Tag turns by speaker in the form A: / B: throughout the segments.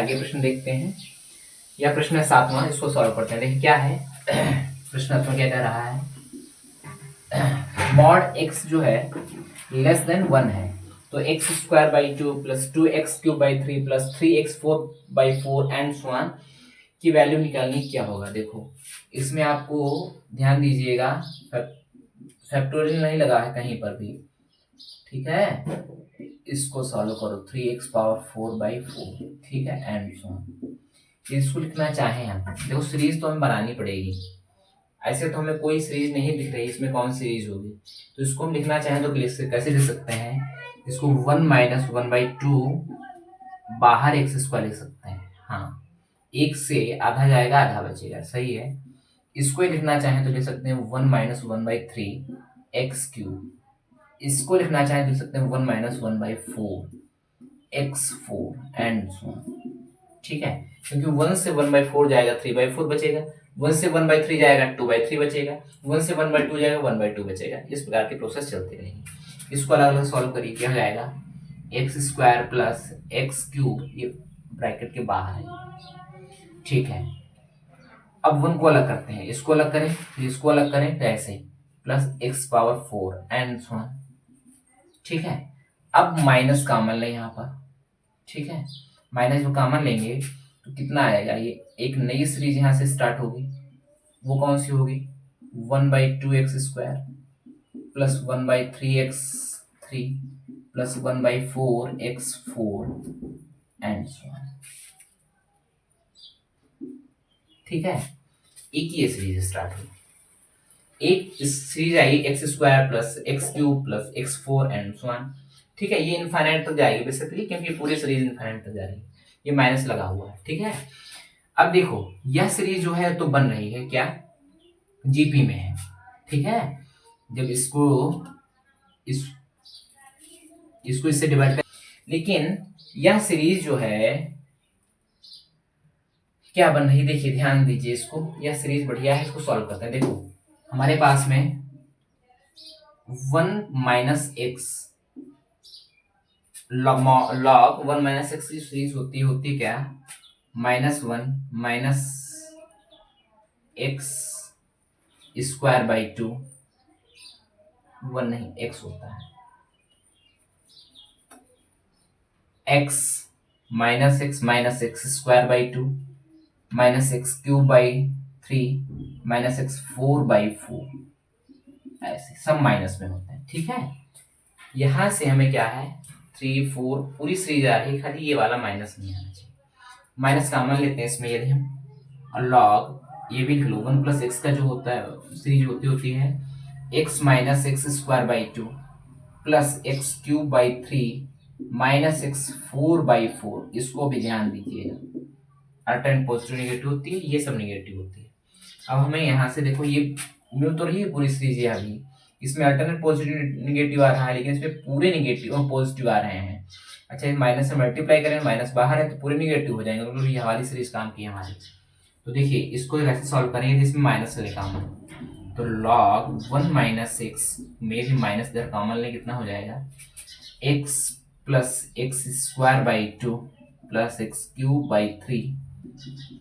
A: आगे प्रश्न देखते हैं। यह प्रश्न है 7वां, इसको सॉल्व करते हैं। देखिए क्या है प्रश्न में क्या कह रहा है, मॉड x जो है लेस देन 1 है तो x square by 2 plus 2x cube by 3 plus 3x 4 by 4 and so on की वैल्यू निकालनी क्या होगा। देखो इसमें आपको ध्यान दीजिएगा, फैक्टोरियल नहीं लगा है कहीं पर भी, ठीक है। इसको सॉल्व करो 3x पावर 4 बाई 4, ठीक है, एंड सो ऑन। इसको लिखना चाहें हम, देखो सीरीज तो हमें बनानी पड़ेगी, ऐसे तो हमें कोई सीरीज नहीं दिख रही, इसमें कौन सीरीज होगी। तो इसको हम लिखना चाहें तो कैसे लिख सकते हैं, इसको 1 माइनस 1 बाई 2 बाहर एक्स स्क्वायर लिख सकते हैं। हाँ, एक से आधा जाएगा आधा बचेगा, सही है। इसको ही लिखना चाहें तो लिख सकते हैं 1 माइनस 1 बाई 3 एक्स क्यूब। इसको लिखना चाहें तो लिख सकते हैं 1 minus 1 by 4 x 4 and so on, ठीक है। क्योंकि 1 से 1 बाई 4 जाएगा 3 बाई 4 बचेगा, 1 से 1 बाई 3 जाएगा 2 बाई 3 बचेगा, 1 से 1 बाई 2 जाएगा 1 बाई 2 बचेगा। इस प्रकार की प्रोसेस चलती रहेगी। इसको अलग अलग सॉल्व करिए, क्या हो जाएगा x square plus x cube, ये ब्रैकेट के बाहर है, ठीक है। अब 1 को अलग करते हैं, इसको अलग करें फिर इसको अलग करें तो ऐसे plus x power 4 and so on, ठीक है। अब माइनस कॉमन लें यहाँ पर, ठीक है। माइनस जो कॉमन लेंगे तो कितना आएगा, ये एक नई सीरीज यहाँ से स्टार्ट होगी, वो कौन सी होगी 1 by 2x square plus 1 by 3x 3 plus 1 by 4x 4 and so on, ठीक है। एक ही सीरीज स्टार्ट हुई, एक series I x square plus x cube plus x 4 and so on, ठीक है। ये इनफाइनाइट तक जाएगी बेसिकली, क्योंकि पूरी सीरीज इनफाइनाइट तक जा रही है, ये माइनस लगा हुआ है, ठीक है। अब देखो यह सीरीज जो है तो बन रही है क्या, जीपी में है, ठीक है। जब इसको इससे डिवाइड कर, लेकिन यह सीरीज जो है क्या बन रही, देखिए ध्यान दीजिए इसको, यह सीरीज बढ़िया है, इसको सॉल्व करते हैं। देखो हमारे पास में 1 minus x log 1 minus x की सीरीज होती क्या, -1 माइनस एक्स स्क्वायर बाई 2, 1 नहीं एक्स होता है, x minus x square by 2 minus x cube by 3 minus x 4 by 4, ऐसे सब माइनस में होते हैं, ठीक है। यहां से हमें क्या है 3 4 पूरी सीरीज आ रही है, खाली ये वाला माइनस नहीं आना चाहिए। माइनस कॉमन लेते हैं इसमें, यदि हम और लॉग ये भी लिख लो 1 प्लस एक्स का जो होता है सीरीज होती है x minus x square by 2 plus x cube by 3 minus x 4 by 4, इसको भी ध्यान दीजिएगा, अल्टरनेट पॉजिटिव नेगेटिव होती है, ये सब नेगेटिव होती है। अब हमें यहाँ से देखो ये मिल तो रही है पूरी सीरीज है, अभी इसमें अल्टरनेट पॉजिटिव नेगेटिव आ रहा है, लेकिन इसमें पूरे नेगेटिव और पॉजिटिव आ रहे हैं। अच्छा माइनस से मल्टीप्लाई करें, माइनस बाहर है तो पूरे नेगेटिव हो जाएंगे, मतलब ये हमारी सीरीज काम की है हमारी। तो देखिए इसको वैसे सॉल्व करेंगे तो इसमें माइनस से कॉमन, तो लॉग 1 माइनस एक्स में भी माइनस इधर कॉमन ले कितना हो जाएगा x plus x square by 2 plus x cube by 3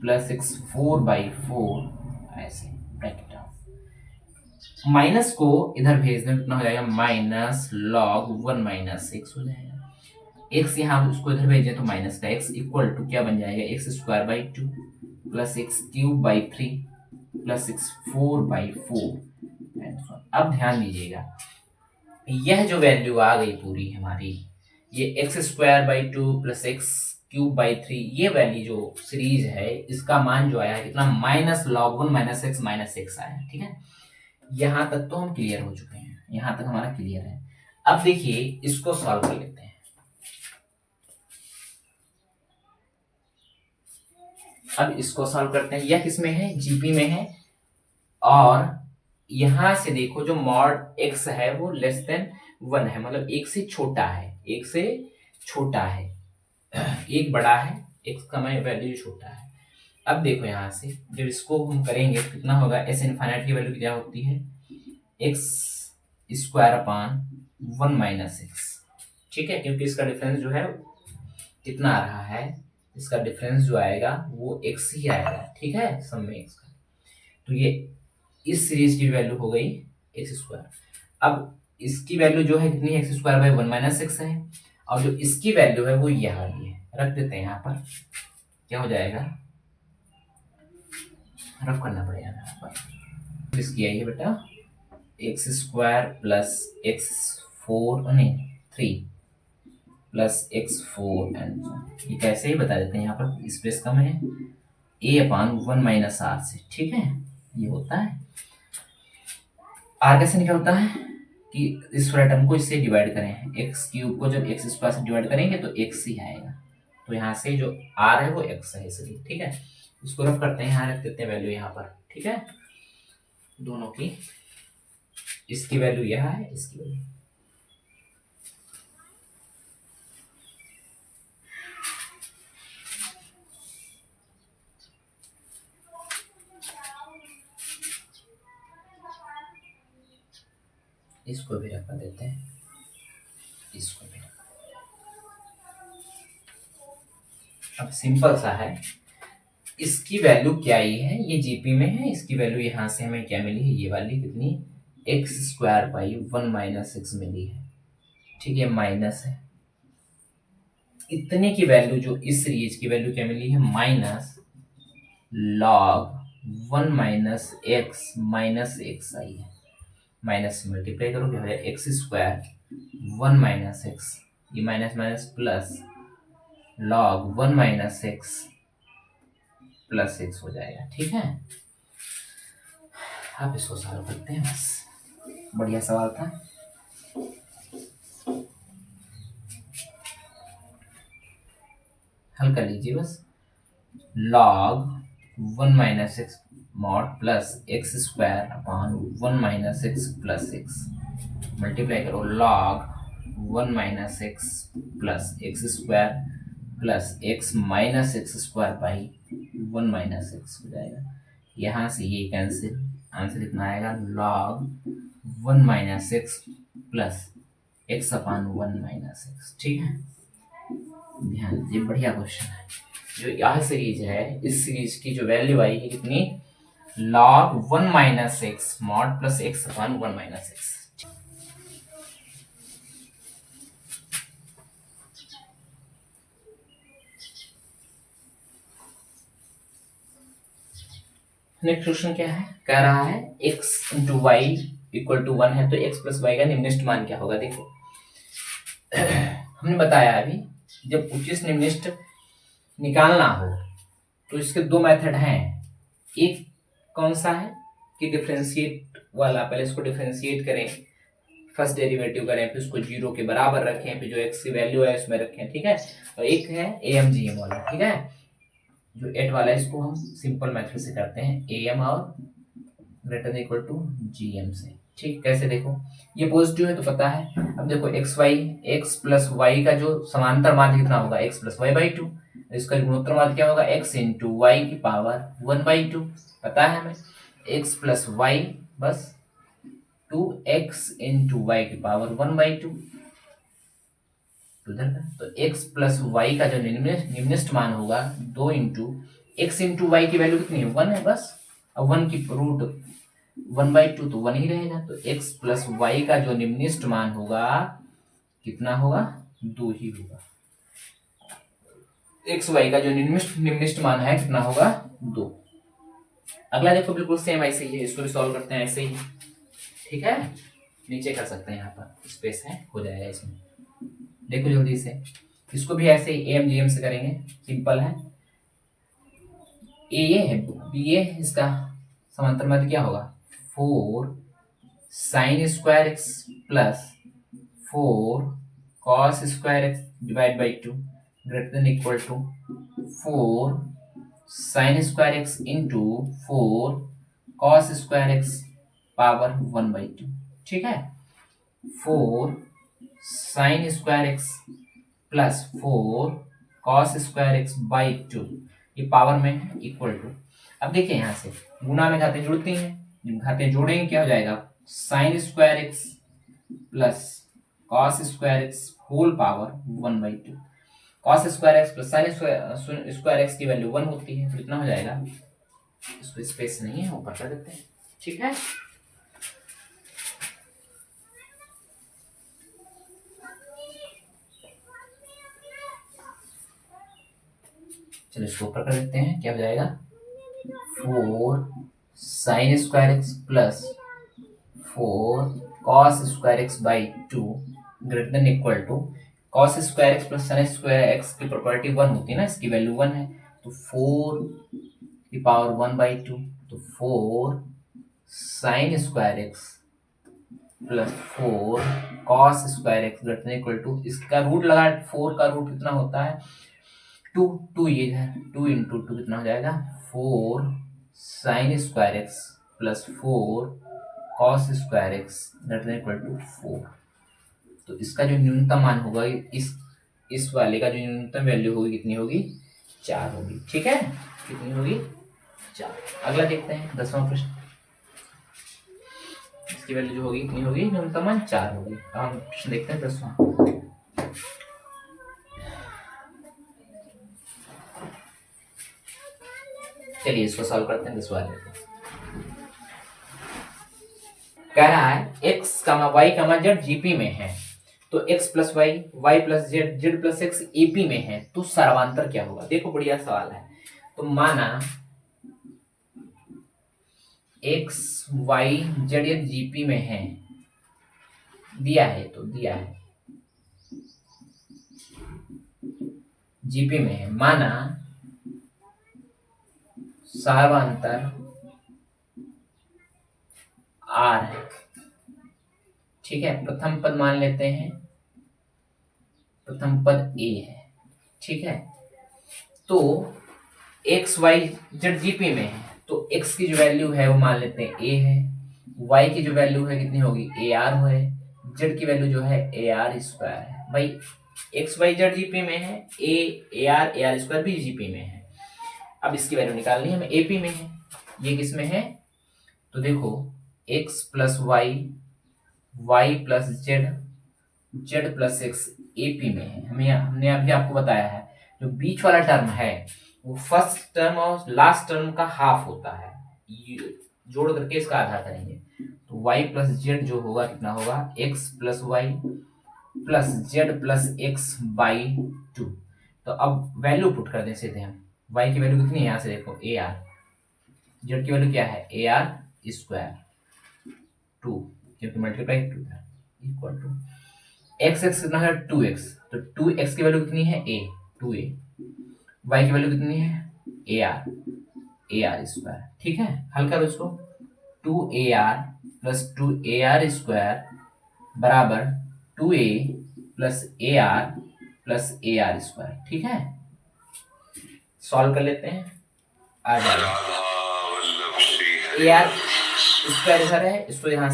A: plus x 4 by 4, ऐसे ब्रैकेट ऑफ माइनस को इधर भेज दें कितना हो जाएगा माइनस लॉग 1 माइनस एक्स हो जाएगा। एक्स यहाँ उसको इधर भेजें तो माइनस का एक्स इक्वल टू क्या बन जाएगा x square by 2 plus x cube by 3 plus x 4 by 4। अब ध्यान दीजिएगा यह जो वैल्यू आ गई पूरी हमारी, ये x square by 2 plus x cube by 3, ये वैल्यू जो सीरीज है इसका मान जो आया है कितना माइनस लॉग 1 माइनस एक्स आया, ठीक है। यहां तक तो हम क्लियर हो चुके हैं, यहां तक हमारा क्लियर है। अब देखिए इसको सॉल्व कर लेते हैं। अब इसको सॉल्व करते हैं, यह किसमें है जीपी में है, और यहां से देखो जो मॉड एक्स है वो लेस देन 1 है, मतलब एक से छोटा है, एक से छोटा है, एक बड़ा है, एक्स का वैल्यू छोटा है। अब देखो यहां से जब इसको हम करेंगे तो कितना होगा, एस इनफाइनाइट की वैल्यू क्या होती है x square upon 1 minus x, ठीक है, क्योंकि इसका डिफरेंस जो है कितना आ रहा है इसका डिफरेंस जो आएगा वो x ही आएगा, ठीक है, सम में x का। तो ये इस सीरीज की वैल्यू हो गई एक्स स्क्वायर। अब इसकी वैल्यू जो है कितनी, एक्स स्क्वायर बाई 1 - 6 है, और जो इसकी वैल्यू है वो ये वाली है, रख देते हैं यहाँ पर। क्या हो जाएगा, रफ करना पड़ेगा यहाँ पर। इसकी आई है बेटा एक्स स्क्वायर प्लस एक्स 4 नहीं 3 प्लस एक्स 4 एंड ये कैसे ही बता देते हैं, यहाँ पर स्पेस कम है, a/1 - r से, ठीक है। ये होता है r कैसे निकलता है कि इस पूरे टर्म को इससे डिवाइड करें, एक्स क्यूब को जब एक्स स्क्वायर से डिवाइड करेंगे तो एक्स ही आएगा, तो यहाँ से जो r है वो x है इसलिए, ठीक है। इसको रफ करते हैं, यहाँ रख देते हैं वैल्यू यहाँ पर, ठीक है, दोनों की। इसकी वैल्यू यह है, इसकी वैल्यू इसको भी रख देते हैं, इसको भी। अब सिंपल सा है, इसकी वैल्यू क्या ही है, ये जीपी में है, इसकी वैल्यू यहाँ से हमें क्या मिली है, ये वाली कितनी, एक्स स्क्वायर बाई 1 - 6 मिली है, ठीक है, माइनस है। इतने की वैल्यू जो इस सीरीज की वैल्यू क्या मिली है, माइनस लॉग 1 - x - आई है। माइनस से मल्टीप्लाई करो क्या हो जाएगा, एक्स स्क्वायर 1 - x, ये minus minus plus log 1 - x plus 6 हो जाएगा, ठीक है। अब इसको सॉल्व करते हैं, बस बढ़िया सवाल था। हल कर लीजिए बस, log 1 - x mod plus x square upon 1 - x plus 6 multiply करो, log 1 - x plus x square plus x minus x square by 1 - x हो जाएगा। यहाँ से ये कैंसिल, आंसर कितना आएगा, log 1 - x plus x upon 1 - x, ठीक है। ध्यान दीजिए, बढ़िया क्वेश्चन है। जो यह सीरीज है, इस सीरीज की जो वैल्यू आई है कितनी, log 1 - x mod plus x upon 1 - x। Next question क्या है, कह रहा है x into y equal to 1 है, तो x प्लस वाई का निम्नलिखित मान क्या होगा। देखो हमने बताया अभी, जब उचित निम्नलिखित निकालना हो तो इसके दो मेथड हैं। एक कौन सा है कि डिफरेंशिएट वाला, पहले इसको डिफरेंशिएट करें, फर्स्ट डेरिवेटिव करें, फिर उसको जीरो के बराबर रखें, फिर जो एक्स की वैल्यू है उसमें रखें, ठीक है। और एक है AMGM वाला, ठीक है, जो 8 वाला है, इसको हम सिंपल मेथड से करते हैं, AM और ग्रेटर इक्वल टू GM से, ठीक। कैसे, देखो ये पॉजिटिव है तो पता है। अब देखो x प्लस वाई का जो समांतर माध्य कितना होगा, x प्लस वाई बाई 2, इसका गुणोत्तर माध्य क्या होगा, x इंटू वाई की पावर 1/2, पता है हमें। x प्लस वाई बस 2x इंटू वाई की पावर 1/2, तो x प्लस वाई का जो निम्नलिखित मान होगा 2 इंटू एक्स इंटू वाई की वैल्यू कितनी है, 1 है बस। अब 1 की रूट 1/2 तो 1 ही रहेगा, तो x प्लस वाई का जो निम्नलिखित मान होगा कितना होगा, 2 ही होगा। एक्स वाई का जो निम्नलिखित मान है कितना होगा, 2। अगला देखो बिल्कुल सेम ऐसे ही है, इसको भी सॉल्व करते हैं ऐसे ही, ठीक है। नीचे कर सकते हैं, यहाँ पर स्पेस है, हो जाएगा इसमें। देखो जल्दी से, इसको भी ऐसे ही AMGM से करेंगे, सिंपल है। ये है बी, ए इसका समांतर माध्य क्या होगा, 4 sin square x plus 4 cos square x divide by 2 greater than equal to 4 sin square x into 4 cos square x power 1/2, ठीक है। 4 sin square x plus 4 cos square x by 2, ये पावर में है, इक्वल टू। अब देखिए यहाँ से गुणा में घातें जुड़ती हैं, घातें जोड़ेंगे क्या हो जाएगा, sin square x plus cos square x whole power 1/2। Cos square x plus sine square x की वैल्यू 1 होती है, तो इतना हो जाएगा। इसको स्पेस नहीं है, ऊपर कर देते हैं, ठीक है। चलो इसको ऊपर कर देते हैं, क्या हो जाएगा 4 sine square x plus 4 cos square x by 2 greater than equal to cos square x plus sine square x की प्रॉपर्टी 1 होती है ना, इसकी वैल्यू 1 है, तो 4 की पावर 1/2, तो 4 sine square x plus 4 cos square x greater than equal to, इसका रूट लगा, 4 का रूट कितना होता है 2, 2 ये है, 2 इंटू 2 कितना हो जाएगा 4 sine square x plus 4 cos square x greater than equal to 4। तो इसका जो न्यूनतम मान होगा, इस वाले का जो न्यूनतम वैल्यू होगी कितनी होगी 4 होगी, ठीक है। कितनी होगी 4। अगला देखते हैं 10वां प्रश्न, इसकी वैल्यू जो होगी कितनी होगी, न्यूनतम मान 4 होगी। अब हम प्रश्न देखते हैं 10वां। चलिए इसको सॉल्व करते हैं 10वां वाले को। कह रहा है x, y, z जीपी में है, तो x plus y, y plus z, z plus x AP में है, तो सर्वांतर क्या होगा। देखो बढ़िया सवाल है। तो माना x, y, z ये जीपी में है, दिया है, तो दिया है जीपी में है, माना सर्वांतर r है, ठीक है। प्रथम पद मान लेते हैं, प्रथम पद a है, ठीक है। तो x, y, z जीपी में है, तो x की जो वैल्यू है वो मान लेते हैं a है, y की जो वैल्यू है कितनी होगी ar है, z की वैल्यू जो है ar स्क्वायर है। भाई x, y, z जीपी में है, a, ar स्क्वायर भी जीपी में है। अब इसकी वैल्यू निकालनी है, हमें एपी में है, ये किस में है, तो देखो x plus y, y plus z, z plus x AP में है। हमने अभी आपको बताया है, जो बीच वाला टर्म है वो फर्स्ट टर्म और लास्ट टर्म का हाफ होता है, जोड़ करके इसका आधा करेंगे, तो y प्लस जेड जो होगा कितना होगा x plus y plus z plus x by 2। तो अब वैल्यू पुट कर दें सीधे हम, y की वैल्यू कितनी है, यहाँ से देखो ar, जेड की वैल्यू क्या है ar स्क्वायर 2, क्योंकि मल्टीप्लाई 2 था, इक्वल टू एक्स, एक्स कितना है 2x, तो 2x की वैल्यू कितनी है a, 2a, y की वैल्यू कितनी है ar स्क्वायर, ठीक है। हल करो इसको, 2ar प्लस 2ar स्क्वायर बराबर 2a plus ar plus ar square, ठीक है। सॉल्व कर लेते हैं, आ जाएगा ar स्क्वायर इधर है, इसको यहाँ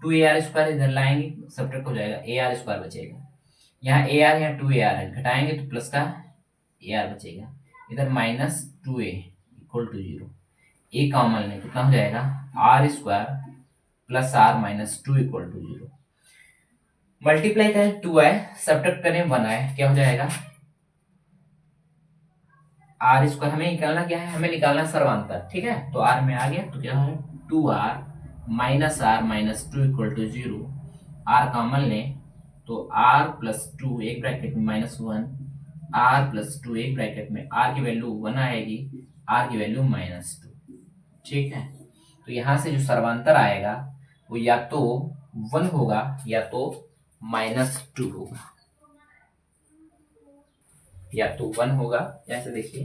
A: 2ar स्क्वायर इधर लाएंगे, सब्ट्रैक्ट हो जाएगा, ar स्क्वायर बचेगा, यहाँ ar यहाँ 2ar है, घटाएंगे तो प्लस का ar बचेगा, इधर minus 2a equal to 0, a common ले कितना हो जाएगा r square plus r minus 2 equal to 0, multiply करें 2 आए, सब्ट्रैक्ट करें 1 आए, क्या हो जाएगा r स्क्वायर। हमें निकालना क्या है, हमें निकालना सर्वांतर, ठीक है। तो r में आ गया, तो क्या है 2r minus r minus 2 equal to 0, r common लें तो r प्लस 2 एक ब्रैकेट में माइनस 1, r प्लस 2 एक ब्रैकेट में, r की वैल्यू 1 आएगी, r की वैल्यू माइनस 2, ठीक है। तो यहां से जो सर्वांतर आएगा वो या तो 1 होगा या तो माइनस 2 होगा, या तो 1 होगा, जैसे देखिए